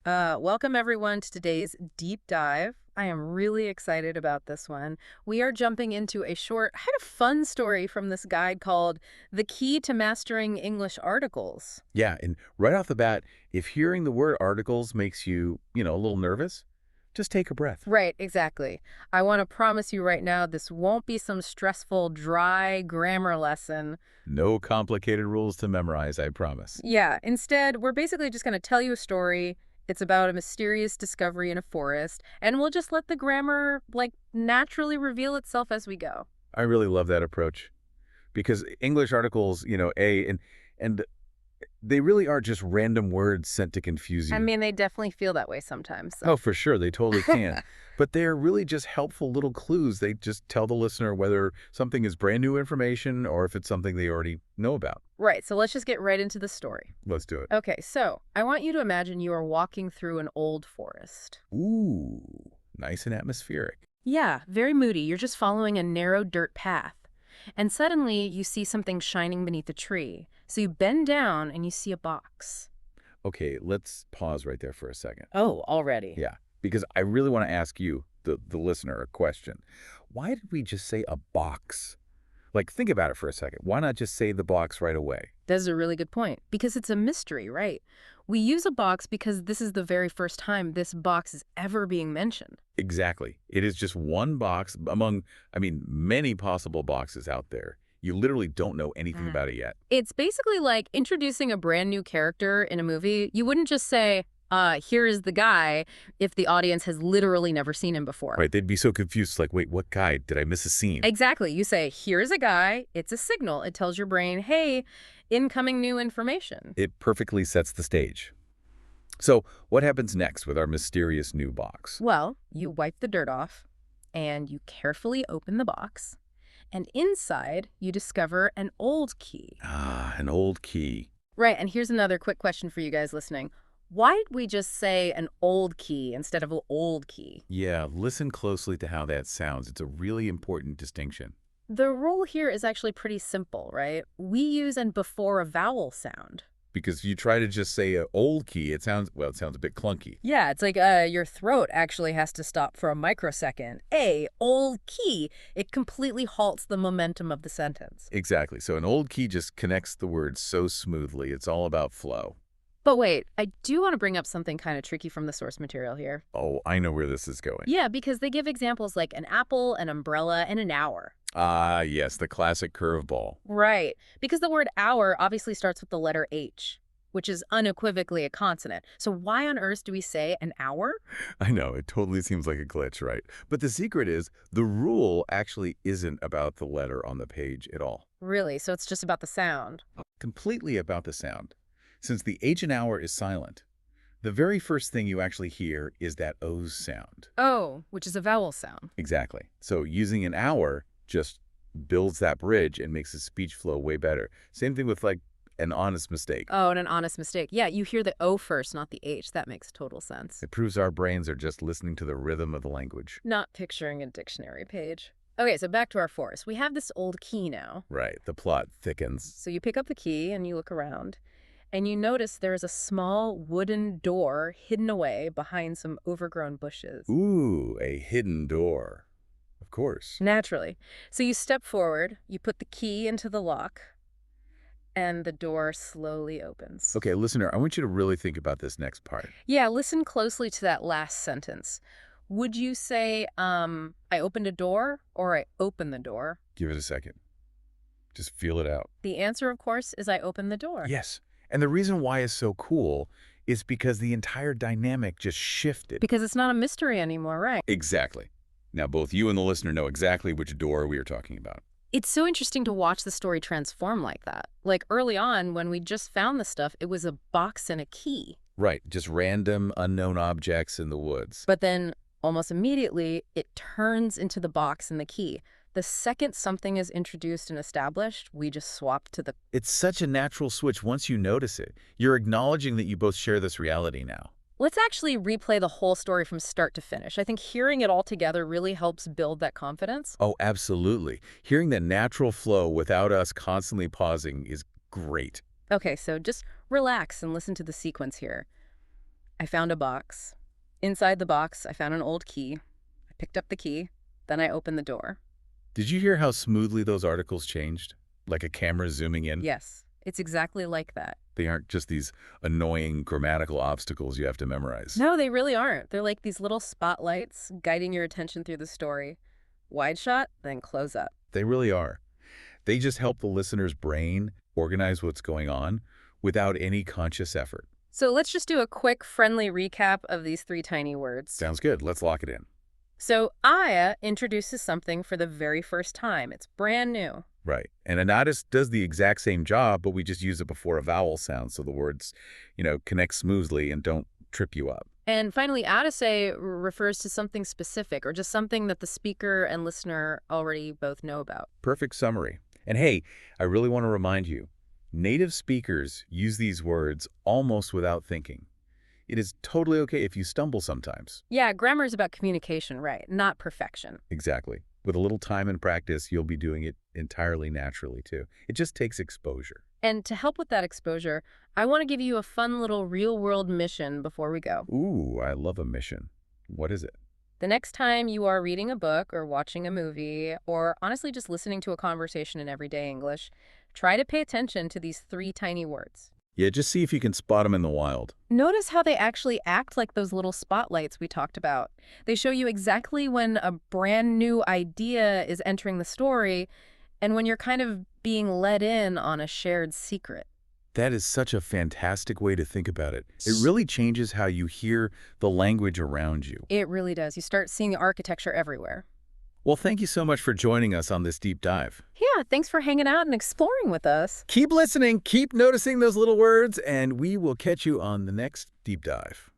Welcome everyone to today's deep dive. I am really excited about this one. We are jumping into a short, kind of fun story from this guide called The Key to Mastering English Articles. Yeah, and right off the bat, if hearing the word articles makes you, a little nervous, just take a breath. Right, exactly. I want to promise you right now, this won't be some stressful, dry grammar lesson. No complicated rules to memorize, I promise. Yeah, instead, we're basically just going to tell you a story. It's about a mysterious discovery in a forest, and we'll just let the grammar, naturally reveal itself as we go. I really love that approach because English articles, and they really are just random words sent to confuse I you. mean, they definitely feel that way sometimes. Oh, for sure, they totally can. But they're really just helpful little clues. They just tell the listener whether something is brand new information or if it's something they already know about. Right, so let's just get right into the story. Let's do it. Okay, so I want you to imagine you are walking through an old forest. Ooh, nice and atmospheric. Yeah, very moody. You're just following a narrow dirt path. And suddenly you see something shining beneath a tree. So you bend down and you see a box. Okay, let's pause right there for a second. Oh, already. Yeah, because I really want to ask you, the listener, a question. Why did we just say a box? Like, think about it for a second. Why not just say the box right away? That's a really good point. Because it's a mystery, right? We use a box because this is the very first time this box is ever being mentioned. Exactly. It is just one box among, many possible boxes out there. You literally don't know anything about it yet. It's basically like introducing a brand new character in a movie. You wouldn't just say, here is the guy, if the audience has literally never seen him before. Right, they'd be so confused, like, wait, what guy? Did I miss a scene? Exactly. You say, here's a guy. It's a signal. It tells your brain, hey, incoming new information. It perfectly sets the stage. So what happens next with our mysterious new box? Well, you wipe the dirt off and you carefully open the box. And inside, you discover an old key. Ah, an old key. Right. And here's another quick question for you guys listening. Why did we just say an old key instead of an old key? Yeah, listen closely to how that sounds. It's a really important distinction. The rule here is actually pretty simple, right? We use an before a vowel sound. Because if you try to just say an old key, it sounds a bit clunky. Yeah, it's like your throat actually has to stop for a microsecond. Old key. It completely halts the momentum of the sentence. Exactly. So an old key just connects the words so smoothly. It's all about flow. But wait, I do want to bring up something kind of tricky from the source material here. Oh, I know where this is going. Yeah, because they give examples like an apple, an umbrella, and an hour. Ah, yes, the classic curveball. Right, because the word hour obviously starts with the letter H, which is unequivocally a consonant. So why on earth do we say an hour? I know, it totally seems like a glitch, right? But the secret is the rule actually isn't about the letter on the page at all. Really, so it's just about the sound. Completely about the sound. Since the H in hour is silent, the very first thing you actually hear is that O's sound. Oh, which is a vowel sound. Exactly. So using an hour just builds that bridge and makes the speech flow way better. Same thing with like an honest mistake. Oh, and an honest mistake. Yeah, you hear the O first, not the H. That makes total sense. It proves our brains are just listening to the rhythm of the language. Not picturing a dictionary page. Okay, so back to our forest. We have this old key now. Right. The plot thickens. So you pick up the key and you look around. And you notice there is a small wooden door hidden away behind some overgrown bushes. Ooh, a hidden door. Of course. Naturally. So you step forward, you put the key into the lock, and the door slowly opens. Okay, listener, I want you to really think about this next part. Yeah, listen closely to that last sentence. Would you say, I opened a door or I opened the door? Give it a second. Just feel it out. The answer, of course, is I opened the door. Yes. And the reason why is so cool is because the entire dynamic just shifted. Because it's not a mystery anymore, right? Exactly. Now, both you and the listener know exactly which door we are talking about. It's so interesting to watch the story transform like that. Like early on, when we just found the stuff, it was a box and a key. Right, just random, unknown objects in the woods. But then, almost immediately, it turns into the box and the key. The second something is introduced and established, we just swap to the... It's such a natural switch once you notice it. You're acknowledging that you both share this reality now. Let's actually replay the whole story from start to finish. I think hearing it all together really helps build that confidence. Oh, absolutely. Hearing the natural flow without us constantly pausing is great. Okay, so just relax and listen to the sequence here. I found a box. Inside the box, I found an old key. I picked up the key. Then I opened the door. Did you hear how smoothly those articles changed? Like a camera zooming in? Yes, it's exactly like that. They aren't just these annoying grammatical obstacles you have to memorize. No, they really aren't. They're like these little spotlights guiding your attention through the story. Wide shot, then close up. They really are. They just help the listener's brain organize what's going on without any conscious effort. So let's just do a quick, friendly recap of these three tiny words. Sounds good. Let's lock it in. So Aya introduces something for the very first time. It's brand new. Right. And Anatis does the exact same job, but we just use it before a vowel sound so the words, connect smoothly and don't trip you up. And finally, Odyssey refers to something specific or just something that the speaker and listener already both know about. Perfect summary. And hey, I really want to remind you, native speakers use these words almost without thinking. It is totally okay if you stumble sometimes. Yeah, grammar is about communication, right? Not perfection. Exactly. With a little time and practice, you'll be doing it entirely naturally, too. It just takes exposure. And to help with that exposure, I want to give you a fun little real-world mission before we go. Ooh, I love a mission. What is it? The next time you are reading a book or watching a movie, or honestly just listening to a conversation in everyday English, try to pay attention to these three tiny words. Yeah, just see if you can spot them in the wild. Notice how they actually act like those little spotlights we talked about. They show you exactly when a brand new idea is entering the story and when you're kind of being let in on a shared secret. That is such a fantastic way to think about it. It really changes how you hear the language around you. It really does. You start seeing the architecture everywhere. Well, thank you so much for joining us on this deep dive. Yeah, thanks for hanging out and exploring with us. Keep listening, keep noticing those little words, and we will catch you on the next deep dive.